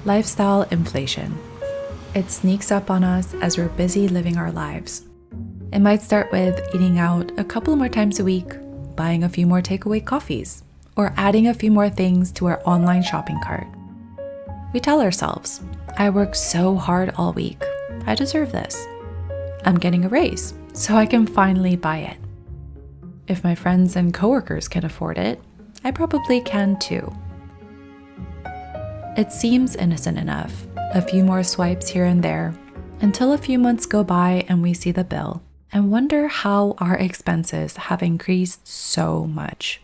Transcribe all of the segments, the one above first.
Lifestyle inflation. It sneaks up on us as we're busy living our lives. It might start with eating out a couple more times a week, buying a few more takeaway coffees, or adding a few more things to our online shopping cart. We tell ourselves, I worked so hard all week. I deserve this. I'm getting a raise, so I can finally buy it. If my friends and coworkers can afford it, I probably can too. It seems innocent enough, a few more swipes here and there, until a few months go by and we see the bill and wonder how our expenses have increased so much.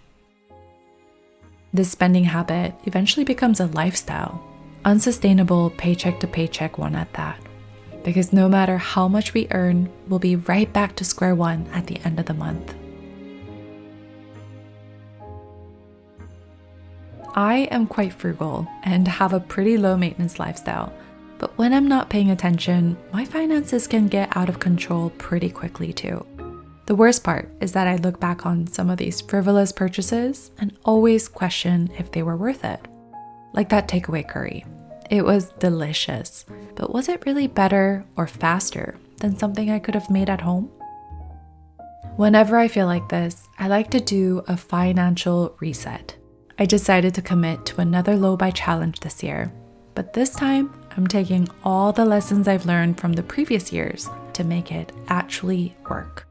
This spending habit eventually becomes a lifestyle, unsustainable paycheck to paycheck one at that, because no matter how much we earn, we'll be right back to square one at the end of the month. I am quite frugal and have a pretty low maintenance lifestyle, but when I'm not paying attention, my finances can get out of control pretty quickly too. The worst part is that I look back on some of these frivolous purchases and always question if they were worth it. Like that takeaway curry. It was delicious, but was it really better or faster than something I could have made at home? Whenever I feel like this, I like to do a financial reset. I decided to commit to another low-buy challenge this year, but this time I'm taking all the lessons I've learned from the previous years to make it actually work.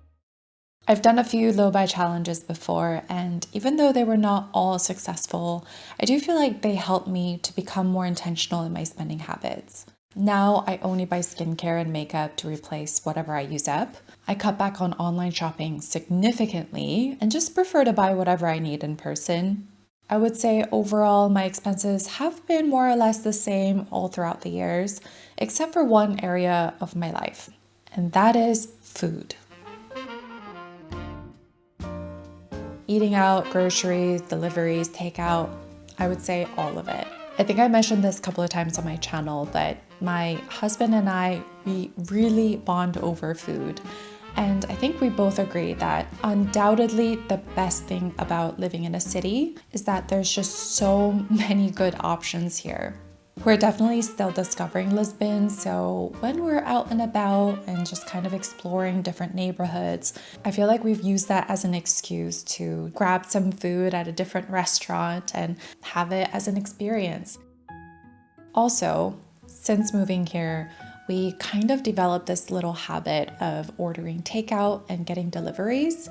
I've done a few low-buy challenges before, and even though they were not all successful, I do feel like they helped me to become more intentional in my spending habits. Now I only buy skincare and makeup to replace whatever I use up. I cut back on online shopping significantly and just prefer to buy whatever I need in person. I would say overall my expenses have been more or less the same all throughout the years, except for one area of my life, and that is food. Eating out, groceries, deliveries, takeout, I would say all of it. I think I mentioned this a couple of times on my channel, but my husband and I, we really bond over food. And I think we both agree that undoubtedly the best thing about living in a city is that there's just so many good options here. We're definitely still discovering Lisbon, so when we're out and about and just kind of exploring different neighborhoods, I feel like we've used that as an excuse to grab some food at a different restaurant and have it as an experience. Also, since moving here, we kind of developed this little habit of ordering takeout and getting deliveries.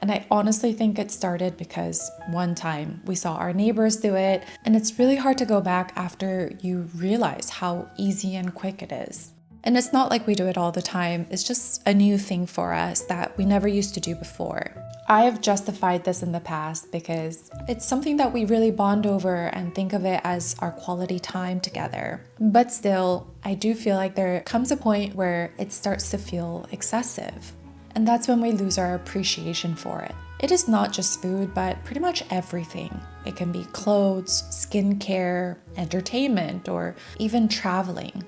And I honestly think it started because one time we saw our neighbors do it, and it's really hard to go back after you realize how easy and quick it is. And it's not like we do it all the time, it's just a new thing for us that we never used to do before. I have justified this in the past because it's something that we really bond over and think of it as our quality time together. But still, I do feel like there comes a point where it starts to feel excessive. And that's when we lose our appreciation for it. It is not just food, but pretty much everything. It can be clothes, skincare, entertainment, or even traveling.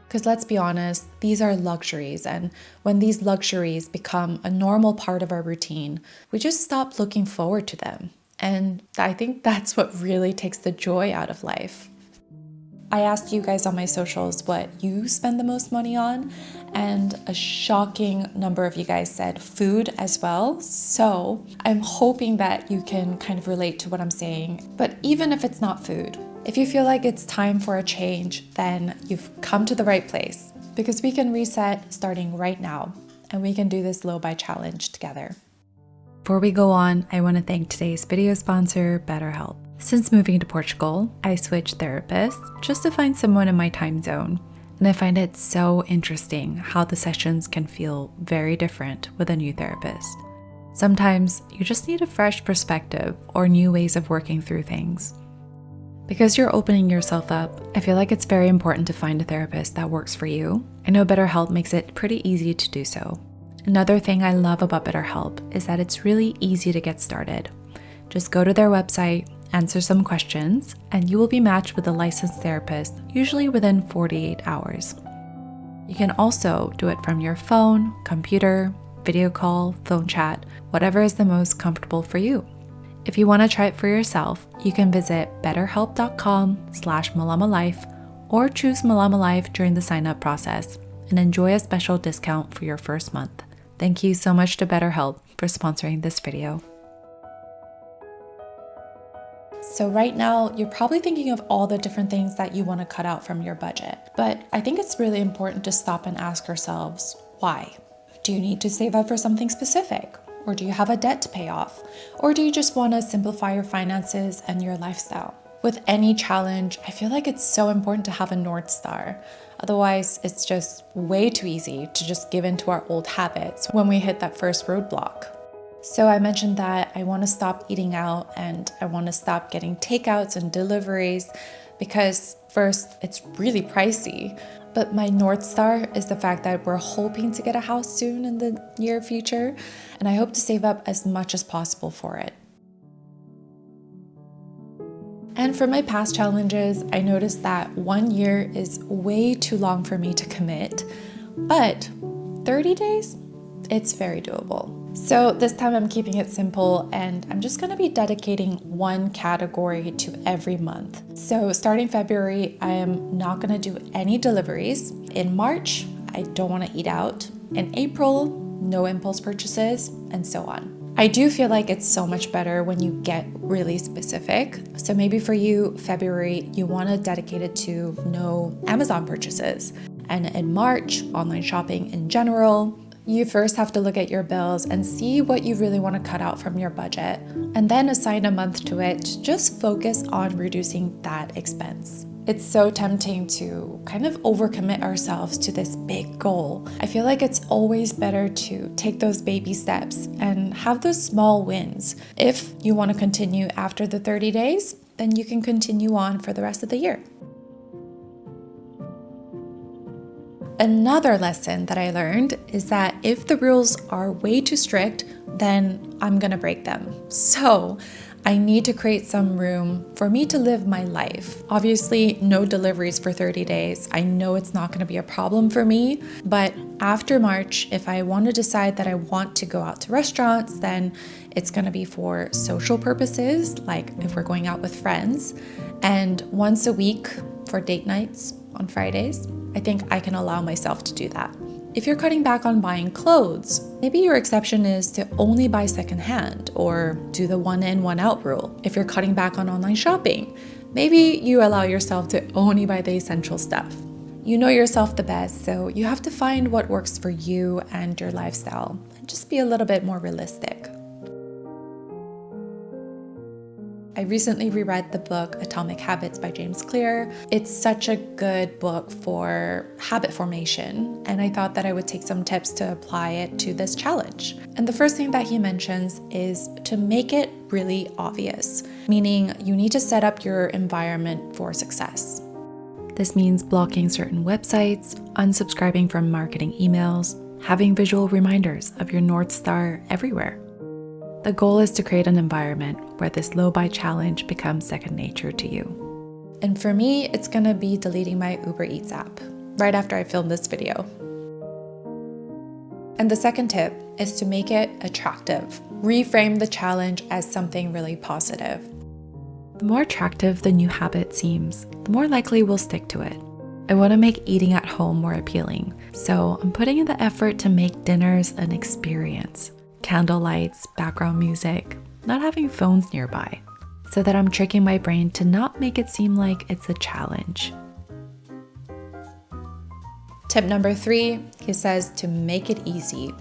Because let's be honest, these are luxuries, and when these luxuries become a normal part of our routine, we just stop looking forward to them. And I think that's what really takes the joy out of life. I asked you guys on my socials what you spend the most money on, and a shocking number of you guys said food as well. So I'm hoping that you can kind of relate to what I'm saying. But even if it's not food, if you feel like it's time for a change, then you've come to the right place, because we can reset starting right now, and we can do this low-buy challenge together. Before we go on, I want to thank today's video sponsor, BetterHelp. Since moving to Portugal, I switched therapists just to find someone in my time zone. And I find it so interesting how the sessions can feel very different with a new therapist. Sometimes you just need a fresh perspective or new ways of working through things. Because you're opening yourself up, I feel like it's very important to find a therapist that works for you. I know BetterHelp makes it pretty easy to do so. Another thing I love about BetterHelp is that it's really easy to get started. Just go to their website, answer some questions, and you will be matched with a licensed therapist, usually within 48 hours. You can also do it from your phone, computer, video call, phone chat, whatever is the most comfortable for you. If you want to try it for yourself, you can visit betterhelp.com/malamalife or choose Minimalist during the sign-up process and enjoy a special discount for your first month. Thank you so much to BetterHelp for sponsoring this video. So right now, you're probably thinking of all the different things that you want to cut out from your budget. But I think it's really important to stop and ask yourselves, why? Do you need to save up for something specific? Or do you have a debt to pay off? Or do you just want to simplify your finances and your lifestyle? With any challenge, I feel like it's so important to have a North Star. Otherwise, it's just way too easy to just give in to our old habits when we hit that first roadblock. So I mentioned that I want to stop eating out and I want to stop getting takeouts and deliveries because first, it's really pricey. But my North Star is the fact that we're hoping to get a house soon in the near future, and I hope to save up as much as possible for it. And for my past challenges, I noticed that 1 year is way too long for me to commit, but 30 days, it's very doable. So this time I'm keeping it simple and I'm just gonna be dedicating one category to every month. So starting February, I am not gonna do any deliveries. In March, I don't wanna eat out. In April, no impulse purchases, and so on. I do feel like it's so much better when you get really specific. So maybe for you, February, you wanna dedicate it to no Amazon purchases. And in March, online shopping in general. You first have to look at your bills and see what you really want to cut out from your budget, and then assign a month to it to just focus on reducing that expense. It's so tempting to kind of overcommit ourselves to this big goal. I feel like it's always better to take those baby steps and have those small wins. If you want to continue after the 30 days, then you can continue on for the rest of the year. Another lesson that I learned is that if the rules are way too strict, then I'm gonna break them. So I need to create some room for me to live my life. Obviously, no deliveries for 30 days. I know it's not gonna be a problem for me, but after March, if I want to decide that I want to go out to restaurants, then it's gonna be for social purposes, like if we're going out with friends, and once a week for date nights on Fridays. I think I can allow myself to do that. If you're cutting back on buying clothes, maybe your exception is to only buy secondhand or do the one in, one out rule. If you're cutting back on online shopping, maybe you allow yourself to only buy the essential stuff. You know yourself the best, so you have to find what works for you and your lifestyle and just be a little bit more realistic. I recently reread the book Atomic Habits by James Clear. It's such a good book for habit formation, and I thought that I would take some tips to apply it to this challenge. And the first thing that he mentions is to make it really obvious, meaning you need to set up your environment for success. This means blocking certain websites, unsubscribing from marketing emails, having visual reminders of your North Star everywhere. The goal is to create an environment where this low-buy challenge becomes second nature to you. And for me, it's gonna be deleting my Uber Eats app right after I film this video. And the second tip is to make it attractive. Reframe the challenge as something really positive. The more attractive the new habit seems, the more likely we'll stick to it. I want to make eating at home more appealing, so I'm putting in the effort to make dinners an experience. Candle lights, background music, not having phones nearby, so that I'm tricking my brain to not make it seem like it's a challenge. Tip number 3, he says to make it easy.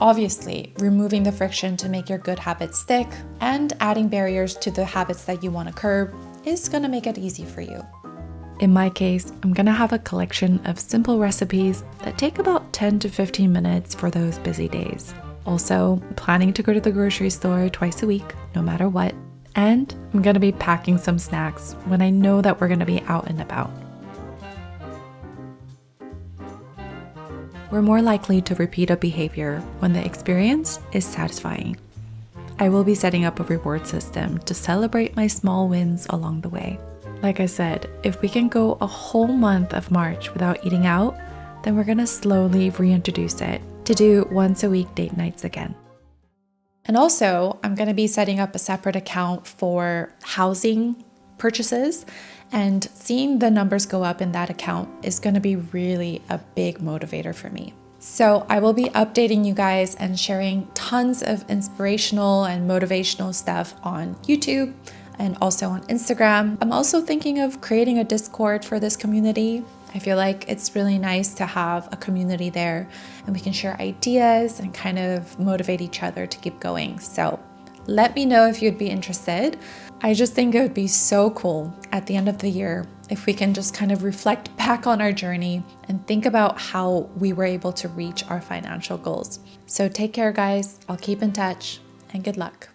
Obviously, removing the friction to make your good habits stick and adding barriers to the habits that you want to curb is going to make it easy for you. In my case, I'm going to have a collection of simple recipes that take about 10 to 15 minutes for those busy days. Also, planning to go to the grocery store twice a week, no matter what. And I'm going to be packing some snacks when I know that we're going to be out and about. We're more likely to repeat a behavior when the experience is satisfying. I will be setting up a reward system to celebrate my small wins along the way. Like I said, if we can go a whole month of March without eating out, then we're going to slowly reintroduce it to do once a week date nights again. And also, I'm going to be setting up a separate account for housing purchases And seeing the numbers go up in that account is going to be really a big motivator for me. So I will be updating you guys and sharing tons of inspirational and motivational stuff on YouTube and also on Instagram. I'm also thinking of creating a Discord for this community. I feel like it's really nice to have a community there and we can share ideas and kind of motivate each other to keep going. So let me know if you'd be interested. I just think it would be so cool at the end of the year if we can just kind of reflect back on our journey and think about how we were able to reach our financial goals. So take care, guys. I'll keep in touch and good luck.